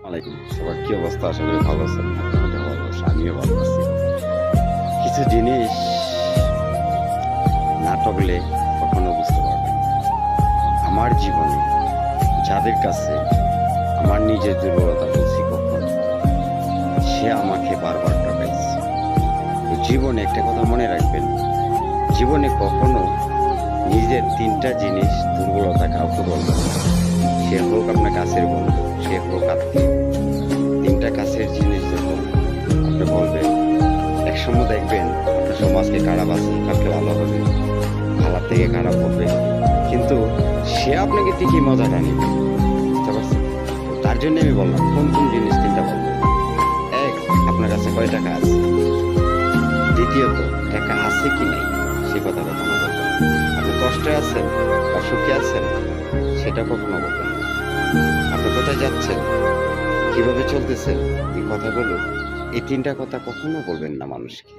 আলাইকুম, সবার কি অবস্থা? আশা করি ভালো আছেন। মোটামুটি ভালো আছি, আমিও ভালো আছি। কিছু জিনিস না টকলে কখনো বুঝতে পারবেন না। আমার জীবনে যাদের কাছে আমার নিজের দুর্বলতা বলছি, কখন সে আমাকে বারবার টকাইছে। তো জীবনে একটা কথা মনে রাখবেন, জীবনে কখনো নিজের তিনটা জিনিস দুর্বলতা কাউকে বলবেন না। সে হোক আপনার কাছের বন্ধু, সে হোক আত্মীয়। তিনটা কাছের জিনিস যখন আপনি বলবেন, একসময় দেখবেন আপনার সমাজকে খারাপ আছে, কাউকে ভালো হবে, ভালো থেকে খারাপ হবে, কিন্তু সে আপনাকে ঠিকই মজাটা নেবে। বুঝতে পারছেন? তার জন্য আমি বললাম কোন কোন জিনিস তিনটা বলবেন। এক, আপনার কাছে কয় টাকা আছে। দ্বিতীয়ত, টাকা আছে কি নাই সে কথা কখনো বলবেন না। আপনি কষ্টে আছেন, অসুখে আছেন, সেটা কখনো বলবেন না। আপনি কোথায় যাচ্ছেন, কিভাবে চলতেছেন, এই কথাগুলো, এই তিনটা কথা কখনো বলবেন না মানুষকে।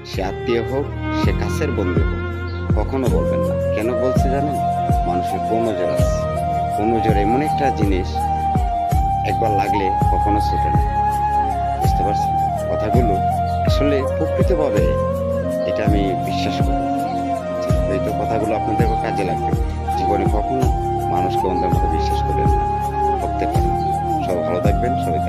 সে আত্মীয় হোক, সে কাছের বন্ধু হোক, কখনো বলবেন না। কেন বলছে জানেন? মানুষের কোনজোর আছে। কোনজোর এমন একটা জিনিস, একবার লাগলে কখনো ছুটে না। বুঝতে পারছেন কথাগুলো? আসলে প্রকৃতভাবে এটা আমি বিশ্বাস করি। এই তো কথাগুলো আপনাদেরও কাজে লাগবে। জীবনে কখনো মানুষকে অন্ধের মতো বিশ্বাস করবেন না, করতে পারেন। সবাই ভালো থাকবেন, সবাই